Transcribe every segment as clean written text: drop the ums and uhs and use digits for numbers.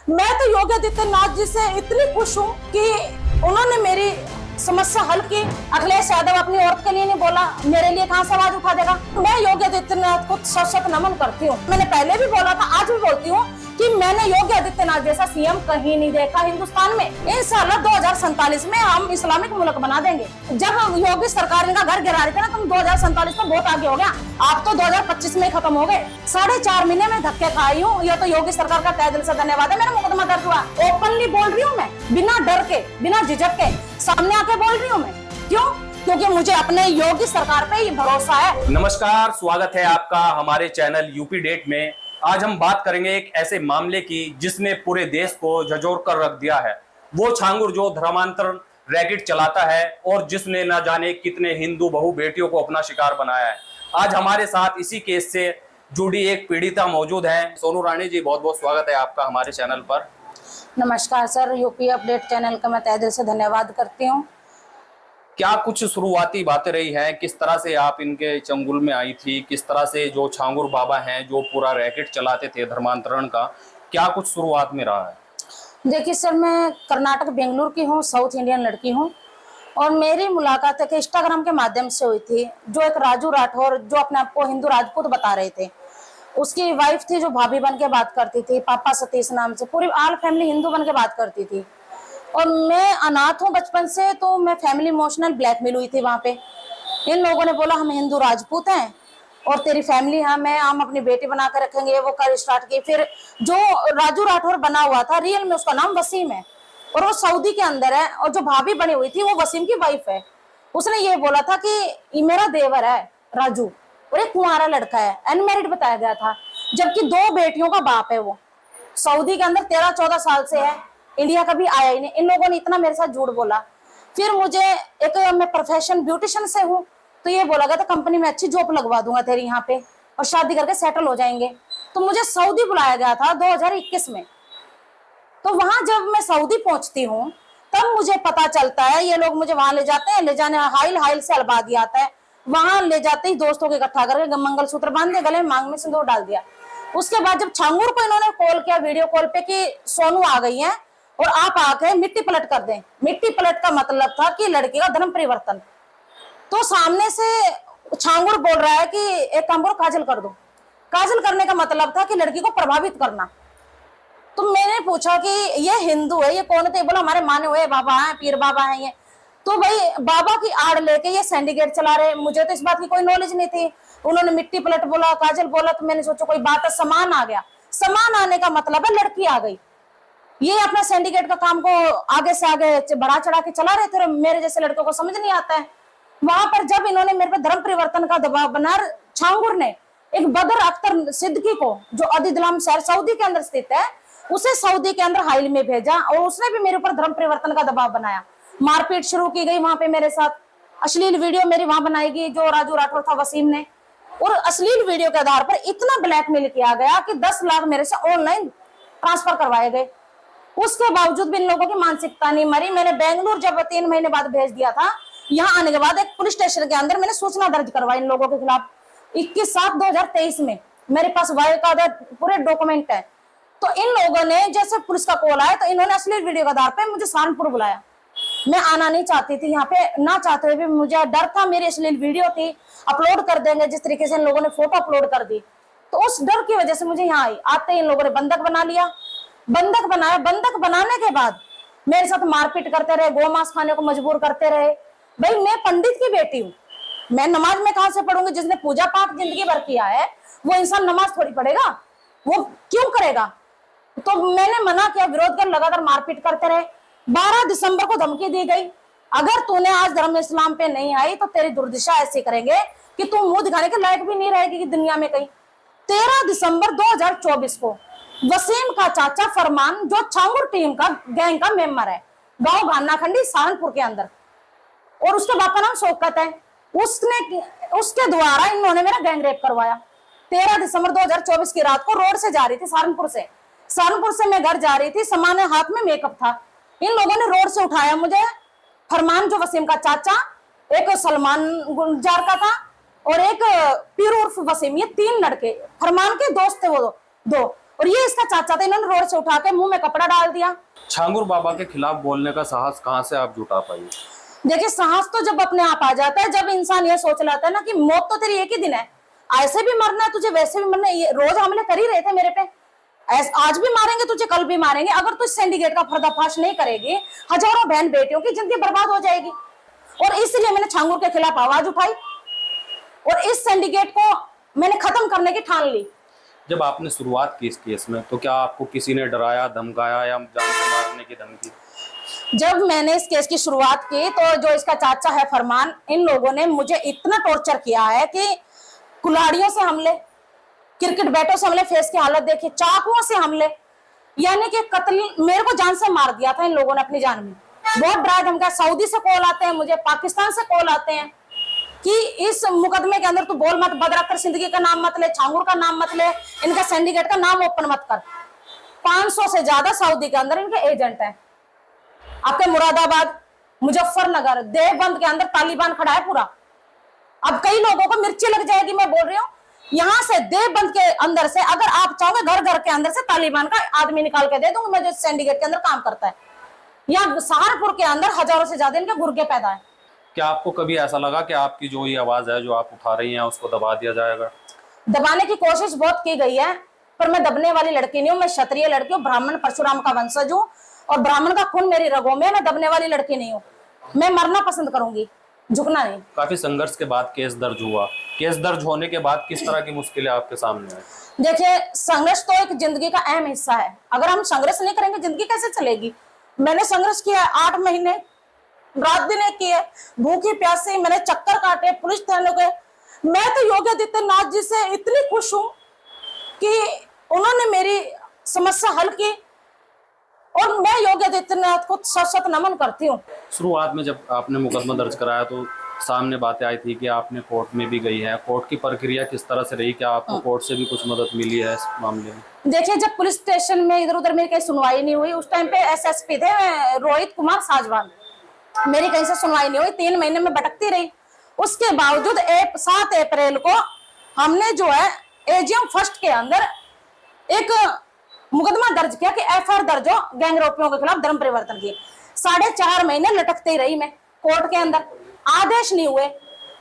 मैं तो योगी आदित्यनाथ जी से इतनी खुश हूँ कि उन्होंने मेरी समस्या हल की। अखिलेश यादव अपनी औरत के लिए नहीं बोला, मेरे लिए कहाँ से आवाज उठा देगा। मैं योगी आदित्यनाथ को सशक्त नमन करती हूँ। मैंने पहले भी बोला था, आज भी बोलती हूँ कि मैंने योगी आदित्यनाथ जैसा सीएम कहीं नहीं देखा हिंदुस्तान में। इंशाल्लाह 2047 में हम इस्लामिक मुल्क बना देंगे। जब योगी सरकार इनका घर गिरा रही थी ना, तुम 2047 में बहुत आगे हो गया। आप तो 2025 में खत्म हो गए। 4.5 महीने में धक्के खाई हूँ। यह तो योगी सरकार का तहे दिल से धन्यवाद है। मेरा मुकदमा दर्ज हुआ। ओपनली बोल रही हूँ मैं, बिना डर के, बिना झिझक के सामने आके बोल रही हूँ मैं। क्यों? क्योंकि मुझे अपने योगी सरकार पे ही भरोसा है। नमस्कार, स्वागत है आपका हमारे चैनल यूपी डेट में। आज हम बात करेंगे एक ऐसे मामले की जिसने पूरे देश को झंझोर कर रख दिया है। वो छांगुर जो धर्मांतरण रैकेट चलाता है और जिसने न जाने कितने हिंदू बहु बेटियों को अपना शिकार बनाया है। आज हमारे साथ इसी केस से जुड़ी एक पीड़िता मौजूद है। सोनू रानी जी, बहुत बहुत स्वागत है आपका हमारे चैनल पर। नमस्कार सर, यूपी अपडेट चैनल का मैं तहे दिल से धन्यवाद करती हूँ। क्या कुछ शुरुआती बातें रही हैं, किस तरह से आप इनके चंगुल में आई थी, किस तरह से जो छांगुर बाबा हैं जो पूरा रैकेट चलाते थे धर्मांतरण का, क्या कुछ शुरुआत में रहा है? देखिए सर, मैं कर्नाटक बेंगलुरु की हूँ, साउथ इंडियन लड़की हूँ और मेरी मुलाकात एक इंस्टाग्राम के माध्यम से हुई थी। जो एक राजू राठौर जो अपने आप को हिंदू राजपूत बता रहे थे, उसकी वाइफ थी जो भाभी बन के बात करती थी, पापा सतीश नाम से, पूरी ऑल फैमिली हिंदू बन के बात करती थी। और मैं अनाथ हूँ बचपन से, तो मैं फैमिली इमोशनल ब्लैकमेल हुई थी वहां पे। इन लोगों ने बोला हम हिंदू राजपूत हैं और तेरी फैमिली हम अपनी बेटी बना कर रखेंगे। वो कर स्टार्ट की। फिर जो राजू राठौर बना हुआ था, रियल में उसका नाम वसीम है और वो सऊदी के अंदर है। और जो भाभी बनी हुई थी वो वसीम की वाइफ है। उसने ये बोला था कि ये मेरा देवर है राजू और एक कुंवारा लड़का है, अनमैरिड बताया गया था, जबकि 2 बेटियों का बाप है। वो सऊदी के अंदर 13-14 साल से है, इंडिया कभी आया ही नहीं। इन लोगों ने इतना मेरे साथ झूठ बोला। फिर मुझे मैं प्रोफेशन ब्यूटिशियन से हूँ, तो ये बोला गया था कंपनी में अच्छी जॉब लगवा दूंगा तेरी यहाँ पे और शादी करके सेटल हो जाएंगे। तो मुझे सऊदी बुलाया गया था 2021 में। तो वहां जब मैं सऊदी पहुंचती हूँ तब मुझे पता चलता है, ये लोग मुझे वहां ले जाते हैं, ले जाने हाइल से अलबा दिया आता है। वहां ले जाते ही दोस्तों को इकट्ठा करके मंगलसूत्र बांध दिया, गले में मांग में सिंदूर डाल दिया। उसके बाद जब छांगुर को इन्होंने कॉल किया वीडियो कॉल पे कि सोनू आ गई है और आप आके मिट्टी पलट कर दें। मिट्टी पलट का मतलब था कि लड़की का धर्म परिवर्तन। तो सामने से छांगुर बोल रहा है कि एक काम करो, काजल कर दो। काजल करने का मतलब था कि लड़की को प्रभावित करना। तो मैंने पूछा कि ये हिंदू है, ये कौन थे? बोला हमारे माने हुए बाबा हैं, पीर बाबा हैं ये। तो भाई बाबा की आड़ लेके ये सिंडिकेट चला रहे। मुझे तो इस बात की कोई नॉलेज नहीं थी। उन्होंने मिट्टी पलट बोला, काजल बोला, तो मैंने सोचा कोई बात है। सामान आ गया। सामान आने का मतलब है लड़की आ गई। ये अपना सिंडिकेट का काम को आगे से आगे बढ़ा चढ़ा के चला रहे थे और मेरे जैसे लड़कों को समझ नहीं आता है। वहां पर जब इन्होंने मेरे पे धर्म परिवर्तन का दबाव बना, छांगुर ने एक बदर अख्तर सिद्दीकी को, जो अदिदलाम शहर सऊदी के अंदर स्थित है, उसे सऊदी के अंदर हाइल में भेजा और उसने भी मेरे ऊपर धर्म परिवर्तन का दबाव बनाया। मारपीट शुरू की गई वहां पे मेरे साथ। अश्लील वीडियो मेरी वहां बनाई गई जो राजू राठौर था वसीम ने। और अश्लील वीडियो के आधार पर इतना ब्लैकमेल किया गया कि 10 लाख मेरे से ऑनलाइन ट्रांसफर करवाए गए। उसके बावजूद भी इन लोगों की मानसिकता नहीं मरी। मैंने बेंगलुरु जब 3 महीने बाद भेज दिया था, यहाँ आने के बाद एक पुलिस स्टेशन के अंदर मैंने सूचना दर्ज करवाई इन लोगों के खिलाफ 21/7/2023 में। मेरे पास वायकादा पूरे डॉक्यूमेंट है। तो इन लोगों ने जैसे पुलिस का कॉल आया तो इन्होंने अश्लील वीडियो के आधार पे मुझे सहारनपुर बुलाया। मैं आना नहीं चाहती थी यहाँ पे, ना चाहते हुए भी मुझे डर था। मेरी अश्लील वीडियो थी, अपलोड कर देंगे जिस तरीके से इन लोगों ने फोटो अपलोड कर दी। तो उस डर की वजह से मुझे यहाँ आई। आते ही इन लोगों ने बंधक बना लिया। बंधक बनाया। बंधक बनाने के बाद मेरे साथ मारपीट करते रहे, गोमांस खाने को मजबूर करते रहे। भाई मैं पंडित की बेटी हूँ, मैं नमाज में कहां से पढ़ूंगी? जिसने पूजा पाठ जिंदगी भर किया है वो इंसान नमाज थोड़ी पढ़ेगा, वो क्यों करेगा? तो मैंने मना किया, विरोध कर लगातार मारपीट करते रहे। 12 दिसंबर को धमकी दी गई, अगर तूने आज धर्म इस्लाम पे नहीं आई तो तेरी दुर्दशा ऐसी करेंगे कि तू मुंह दिखाने के लायक भी नहीं रहेगी कि दुनिया में कहीं। 13 दिसंबर 2024 को वसीम का चाचा फरमान, जो छांगुर टीम का गैंग का मेंबर है, गांव गान्नाखंडी सहारनपुर के अंदर, और उसके बाप का नाम शौकत है, उसके द्वारा इन्होंने मेरा गैंग रेप करवाया। 13 दिसंबर 2024 की रात को रोड से जा रही थी सहारनपुर से मैं घर जा रही थी। सामान्य हाथ में मेकअप था। इन लोगों ने रोड से उठाया मुझे। फरमान जो वसीम का चाचा, एक सलमान गुलजार का था और एक पीर उर्फ वसीम, ये 3 लड़के फरमान के दोस्त थे। वो दो और ये इसका चाचा था, इन्होंने रोड से उठा के मुंह में कपड़ा डाल दिया। छांगुर बाबा के खिलाफ बोलने का साहस कहाँ से आप जुटा पाई? देखिए साहस तो जब अपने आप आ जाता है, जब इंसान ये सोच लेता है ना कि मौत तो तेरी एक ही दिन है, ऐसे भी मरना है तुझे, वैसे भी मरना है। ये रोज हमले कर ही रहे थे मेरे पे, आज भी मारेंगे तुझे, कल भी मारेंगे। अगर तू इस सिंडिकेट का पर्दाफाश नहीं करेगी, हजारों बहन बेटियों की जिंदगी बर्बाद हो जाएगी। और इसलिए मैंने छांगुर के खिलाफ आवाज उठाई और इस सिंडिकेट को मैंने खत्म करने की ठान ली। जब आपने शुरुआत की इस केस में तो क्या आपको किसी ने डराया, धमकाया या जान से मारने की धमकी? जब मैंने इस केस की शुरुआत की तो जो इसका चाचा है फरमान, इन लोगों ने मुझे इतना टॉर्चर किया है कि कुल्हाड़ियों से हमले, क्रिकेट बैटों से हमले, फेस की हालत देखी, चाकुओं से हमले, यानी कि कत्ल, मेरे को जान से मार दिया था इन लोगों ने अपनी जान में। बहुत डरा धमका, सऊदी से कॉल आते हैं मुझे, पाकिस्तान से कॉल आते हैं कि इस मुकदमे के अंदर तू बोल मत, बदरअख्तर सिद्दीकी का नाम मत ले, छांगुर का नाम मत ले, इनका सिंडिकेट का नाम ओपन मत कर। 500 से ज्यादा सऊदी के अंदर इनके एजेंट हैं। आपके मुरादाबाद, मुजफ्फरनगर, देवबंद के अंदर तालिबान खड़ा है पूरा। अब कई लोगों को मिर्ची लग जाएगी, मैं बोल रही हूँ, यहाँ से देवबंद के अंदर से अगर आप चाहोगे घर घर के अंदर से तालिबान का आदमी निकाल के दे दूंगी मैं, जो सिंडिकेट के अंदर काम करता है। यहाँ सहारनपुर के अंदर हजारों से ज्यादा इनके गुर्गे पैदा है। क्या आपको कभी ऐसा लगा कि आपकी जो ये आवाज है जो आप उठा रही हैं उसको दबा दिया जाएगा? दबाने की कोशिश बहुत की गई है, पर मैं दबने वाली लड़की नहीं हूँ। मैं क्षत्रिय लड़की हूँ, ब्राह्मण परशुराम का वंशज हूँ और ब्राह्मण का खून मेरी रगों में। मैं दबने वाली लड़की नहीं हूँ, मैं मरना पसंद करूंगी, झुकना नहीं। काफी संघर्ष के बाद केस दर्ज हुआ। केस दर्ज होने के बाद किस तरह की मुश्किलें आपके सामने आई? देखिए संघर्ष तो एक जिंदगी का अहम हिस्सा है। अगर हम संघर्ष नहीं करेंगे जिंदगी कैसे चलेगी? मैंने संघर्ष किया है 8 महीने, रात दिन एक किए, भूखी प्यासी, मैंने चक्कर काटे पुलिस थानों के। मैं तो योगी आदित्यनाथ जी से इतनी खुश हूं कि उन्होंने मेरी समस्या हल की और मैं योगी आदित्यनाथ को सशत नमन करती हूँ। शुरुआत में जब आपने मुकदमा दर्ज कराया तो सामने बातें आई थी कि आपने कोर्ट में भी गई है। कोर्ट की प्रक्रिया किस तरह से रही? क्या आपको कोर्ट से भी कुछ मदद मिली है इस मामले में? देखिए जब पुलिस स्टेशन में इधर उधर मेरी कहीं सुनवाई नहीं हुई, उस टाइम पे एसएसपी थे रोहित कुमार साजवान, मेरी कहीं से सुनवाई नहीं हुई, 3 महीने में भटकती रही। उसके बावजूद 7 अप्रैल को हमने जो है एजीएम फर्स्ट के अंदर एक मुकदमा दर्ज किया कि एफआईआर दर्ज हो गैंगरेपियों के खिलाफ धर्म परिवर्तन की। 4.5 महीने लटकते रही मैं कोर्ट के अंदर, आदेश नहीं हुए,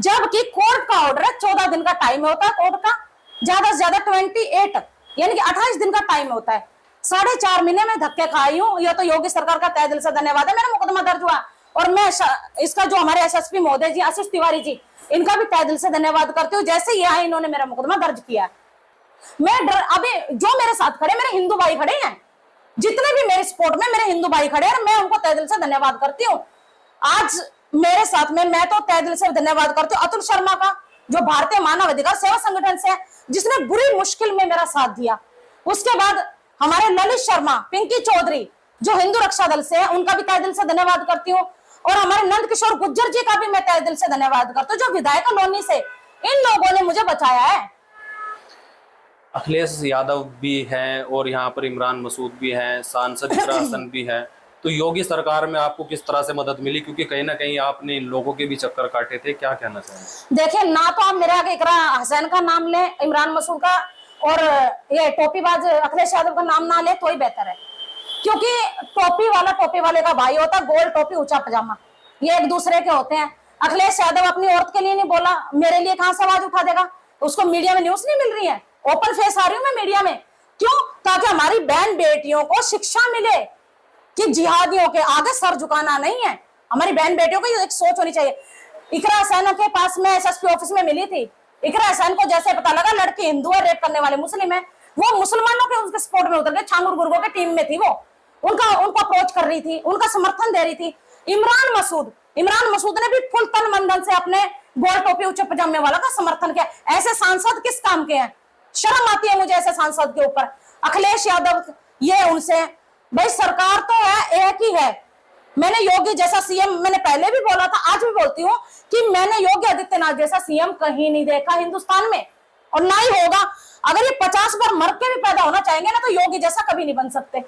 जबकि कोर्ट का ऑर्डर है 14 दिन का टाइम होता है कोर्ट का, ज्यादा से ज्यादा 28 यानी कि 28 दिन का टाइम होता है। 4.5 महीने में धक्के खाई हूँ। यह तो योगी सरकार का तहे दिल से धन्यवाद है, मेरा मुकदमा दर्ज हुआ। और मैं इसका जो हमारे एसएसपी महोदय जी आशीष तिवारी जी, इनका भी तहे दिल से धन्यवाद करती हूँ। जैसे ये आए इन्होंने मेरा मुकदमा दर्ज किया। मैं अभी जो मेरे साथ खड़े, मेरे हिंदू भाई खड़े हैं, जितने भी मेरे सपोर्ट में मेरे हिंदू भाई खड़े हैं, मैं उनको तहे दिल से धन्यवाद करती हूँ। आज मेरे साथ में मैं तो तहे दिल से धन्यवाद करती हूँ अतुल शर्मा का, जो भारतीय मानव अधिकार सेवा संगठन से है, जिसने बुरी मुश्किल में मेरा साथ दिया। उसके बाद हमारे ललित शर्मा, पिंकी चौधरी जो हिंदू रक्षा दल से है, उनका भी तहे दिल से धन्यवाद करती हूँ। और हमारे नंद किशोर गुज्जर जी का भी मैं तहे दिल से धन्यवाद करती हूँ, जो विधायक कॉलोनी से इन लोगों ने मुझे बचाया है। अखिलेश यादव भी हैं और यहाँ पर इमरान मसूद भी हैं, सांसद इकरा हसन भी हैं। तो योगी सरकार में आपको किस तरह से मदद मिली? क्योंकि कहीं ना कहीं आपने इन लोगों के भी चक्कर काटे थे, क्या कहना चाहेंगे? देखिए ना तो आप मेरे आगे इकरा हसन का नाम लें, इमरान मसूद का और ये टोपीबाज अखिलेश यादव का नाम ना ले तो ही बेहतर है, क्योंकि टोपी वाले का भाई होता, गोल टोपी ऊंचा पजामा, ये एक दूसरे के होते हैं। अखिलेश यादव अपनी औरत के लिए नहीं बोला, मेरे लिए कहां से आवाज उठा देगा? उसको मीडिया में न्यूज नहीं मिल रही है, ओपन फेस आ रही हूं मैं मीडिया में। क्यों? ताकि हमारी बहन बेटियों को शिक्षा मिले कि जिहादियों के आगे सर झुकाना नहीं है। हमारी बहन बेटियों को एक सोच होनी चाहिए। इकरा हसन के पास में एसएसपी ऑफिस में मिली थी। इकरा हसन को जैसे पता लगा लड़की हिंदू है, रेप करने वाले मुस्लिम है, वो मुसलमानों के उसके सपोर्ट में उतर गए, छांगुर गुर्गों के टीम में थी वो, उनको अप्रोच कर रही थी, उनका समर्थन दे रही थी। इमरान मसूद ने भी फुल तन मन धन से अपने गोल टोपी ऊंचे पजामे वाला का समर्थन किया। ऐसे सांसद किस काम के हैं? शर्म आती है मुझे ऐसे सांसद के ऊपर। अखिलेश यादव ये उनसे, भाई सरकार तो है एक ही है। मैंने योगी जैसा सीएम, मैंने पहले भी बोला था, आज भी बोलती हूँ कि मैंने योगी आदित्यनाथ जैसा सीएम कहीं नहीं देखा हिंदुस्तान में, और ना ही होगा। अगर ये 50 बार मर के भी पैदा होना चाहेंगे ना, तो योगी जैसा कभी नहीं बन सकते।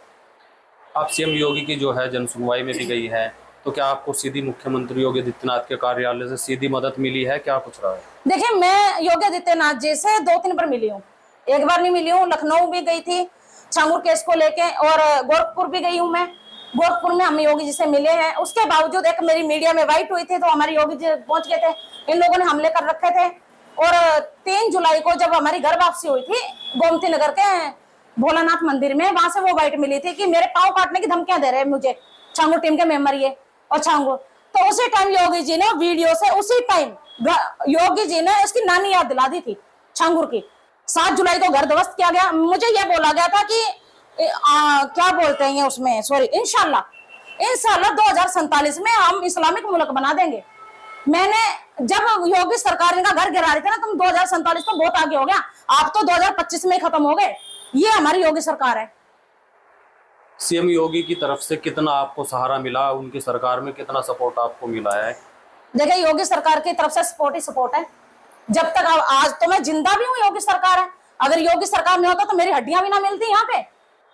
आप सीएम योगी की जो है जन सुनवाई में भी गई है, तो क्या आपको सीधी मुख्यमंत्री योगी आदित्यनाथ के कार्यालय से सीधी मदद मिली है? क्या कुछ रहा है? देखिए मैं योगी आदित्यनाथ जी से 2-3 बार मिली हूँ, एक बार नहीं मिली हूँ। लखनऊ भी गई थी, छांगुर केस को लेके। और गोरखपुर भी गई हूँ मैं, गोरखपुर में हम योगी जी से मिले हैं। उसके बावजूद एक मेरी मीडिया में वाइट हुई थी तो हमारे योगी जी पहुंच गए थे, इन लोगों ने हमले कर रखे थे। और 3 जुलाई को जब हमारी घर वापसी हुई थी गोमती नगर के भोलानाथ मंदिर में, वहां से वो वाइट मिली थी कि मेरे पाँव काटने की धमकियां दे रहे हैं मुझे छांगुर टीम के मेंबर ये और छांगुर। तो उसी टाइम योगी जी ने वीडियो से, उसी टाइम योगी जी ने उसकी नानी याद दिला दी थी छांगुर की। 7 जुलाई को घर ध्वस्त किया गया। मुझे ये बोला गया था कि क्या बोलते हैं उसमें, सॉरी, इंशाल्लाह 2047 में हम इस्लामिक मुल्क बना देंगे। मैंने जब योगी सरकार का घर गिरा रही थी ना, तुम 2047 तो बहुत आगे हो गया, आप तो 2025 में खत्म हो गए। ये हमारी योगी सरकार है। सीएम योगी की तरफ से कितना आपको सहारा मिला, उनकी सरकार में कितना सपोर्ट आपको मिला है? देखिए, योगी सरकार की तरफ से सपोर्ट ही सपोर्ट है। जब तक आज तो मैं जिंदा भी हूँ, योगी सरकार है। अगर योगी सरकार नहीं होता तो मेरी हड्डियां भी ना मिलती यहाँ पे।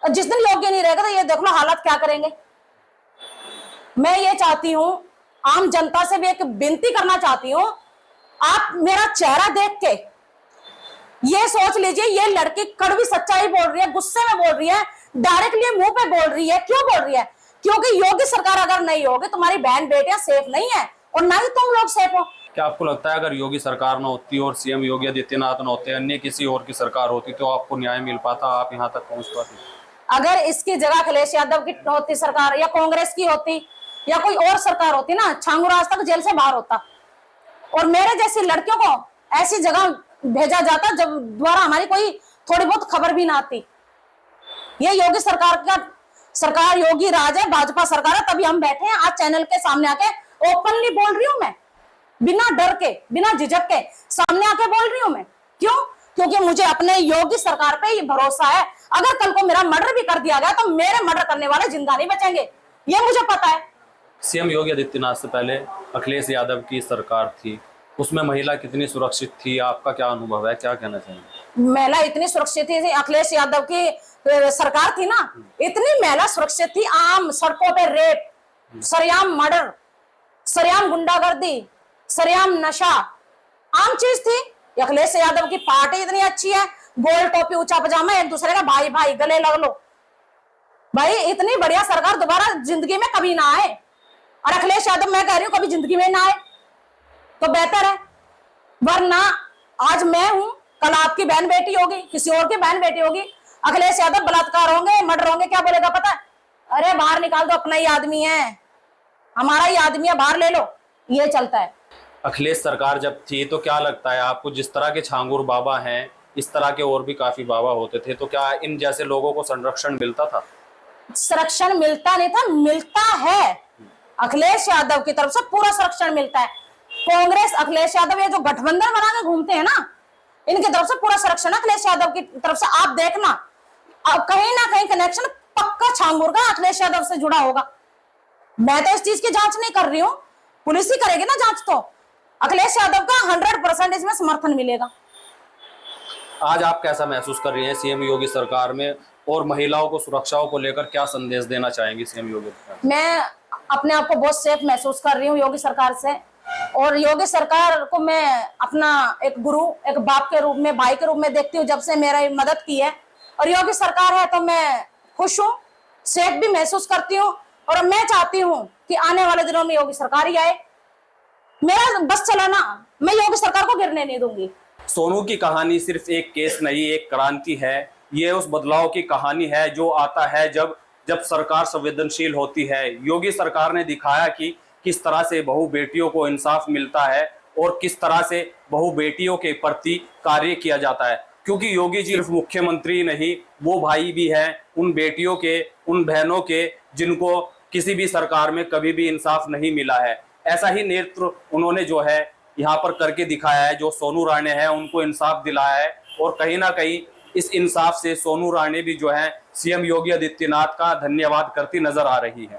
और जिस दिन योगी नहीं रहेगा तो ये देख लो हालात क्या करेंगे। मैं ये चाहती हूँ, आम जनता से भी एक विनती करना चाहती हूँ, आप मेरा चेहरा देख के ये सोच लीजिए ये लड़की कड़वी सच्चाई बोल रही है, गुस्से में बोल रही है, डायरेक्टली मुंह पे बोल रही है। क्यों बोल रही है? क्योंकि योगी सरकार अगर नहीं होगी तुम्हारी बहन बेटियां सेफ नहीं है और ना ही तुम लोग सेफ हो। क्या आपको लगता है अगर योगी सरकार न होती और सीएम योगी आदित्यनाथ न होते, अन्य किसी और की सरकार होती तो आपको न्याय मिल पाता, आप यहाँ तक पहुंच पाते? अगर इसकी जगह अखिलेश यादव की होती सरकार, या कांग्रेस की होती, या कोई और सरकार होती ना, छांगुर आज तक जेल से बाहर होता और मेरे जैसी लड़कियों को ऐसी जगह भेजा जाता जब द्वारा हमारी कोई थोड़ी बहुत खबर भी ना आती। ये योगी सरकार योगी राज है, भाजपा सरकार है, तभी हम बैठे हैं आज चैनल के सामने आके ओपनली बोल रही हूं मैं, बिना डर के, बिना झिझक के सामने आके बोल रही हूं मैं। क्यों? क्योंकि मुझे अपने योगी सरकार पे ही भरोसा है। अगर कल को मेरा मर्डर भी कर दिया गया तो मेरे मर्डर करने वाले जिंदा नहीं बचेंगे, ये मुझे पता है। सीएम योगी आदित्यनाथ से पहले अखिलेश यादव की सरकार थी, उसमें महिला कितनी सुरक्षित थी, आपका क्या अनुभव है, क्या कहना चाहिए? महिला इतनी सुरक्षित थी, अखिलेश यादव की सरकार थी ना, इतनी महिला सुरक्षित थी। आम सड़कों पे रेप, सरेआम मर्डर, सरेआम गुंडागर्दी, सरेआम नशा आम चीज थी। अखिलेश यादव की पार्टी इतनी अच्छी है, गोल टोपी ऊंचा पजामा, एक दूसरे का भाई भाई गले लग लो। भाई इतनी बढ़िया सरकार दोबारा जिंदगी में कभी ना आए, और अखिलेश यादव मैं कह रही हूँ कभी जिंदगी में ना आए तो बेहतर है। वरना आज मैं हूं, कल आपकी बहन बेटी होगी, किसी और की बहन बेटी होगी, अखिलेश यादव बलात्कार होंगे, मर्डर होंगे, क्या बोलेगा पता है? अरे बाहर निकाल दो, अपना ही आदमी है, हमारा ही आदमी है, बाहर ले लो, ये चलता है। अखिलेश सरकार जब थी तो क्या लगता है आपको, जिस तरह के छांगुर बाबा हैं इस तरह के और भी काफी बाबा होते थे, तो क्या इन जैसे लोगों को संरक्षण मिलता था? संरक्षण मिलता नहीं था, मिलता है। अखिलेश यादव की तरफ से पूरा संरक्षण मिलता है। कांग्रेस, अखिलेश यादव, ये जो गठबंधन बना के घूमते हैं ना, इनकी तरफ से पूरा संरक्षण अखिलेश यादव की तरफ से। आप देखना कहीं ना कहीं कनेक्शन पक्का छांगुर का अखिलेश यादव से जुड़ा होगा। मैं तो इस चीज की जांच नहीं कर रही हूँ, पुलिस ही करेगी ना जांच। तो अखिलेश यादव का 100% इसमें समर्थन मिलेगा। आज आप कैसा महसूस कर रही हैं सीएम योगी सरकार में, और महिलाओं को सुरक्षाओं को लेकर क्या संदेश देना चाहेंगी सीएम योगी? मैं अपने आप को बहुत सेफ महसूस कर रही हूँ योगी सरकार से, और योगी सरकार को मैं अपना एक गुरु, एक बाप के रूप में, भाई के रूप में देखती हूँ जब से मेरा मदद की है। और योगी सरकार है तो मैं खुश हूँ, सेफ भी महसूस करती हूँ, और मैं चाहती हूँ कि आने वाले दिनों में योगी सरकार ही आए। मेरा बस चलाना, मैं योगी सरकार को गिरने नहीं दूंगी। सोनू की कहानी सिर्फ एक केस नहीं, एक क्रांति है। ये उस बदलाव की कहानी है जो आता है जब सरकार संवेदनशील होती है। योगी सरकार ने दिखाया कि किस तरह से बहु बेटियों को इंसाफ मिलता है और किस तरह से बहु बेटियों के प्रति कार्य किया जाता है, क्योंकि योगी जी सिर्फ मुख्यमंत्री नहीं, वो भाई भी हैं उन बेटियों के, उन बहनों के जिनको किसी भी सरकार में कभी भी इंसाफ नहीं मिला है। ऐसा ही नेतृत्व उन्होंने जो है यहाँ पर करके दिखाया है। जो सोनू राणे हैं उनको इंसाफ दिलाया है, और कहीं ना कहीं इस इंसाफ से सोनू राणे भी जो है सीएम योगी आदित्यनाथ का धन्यवाद करती नजर आ रही है।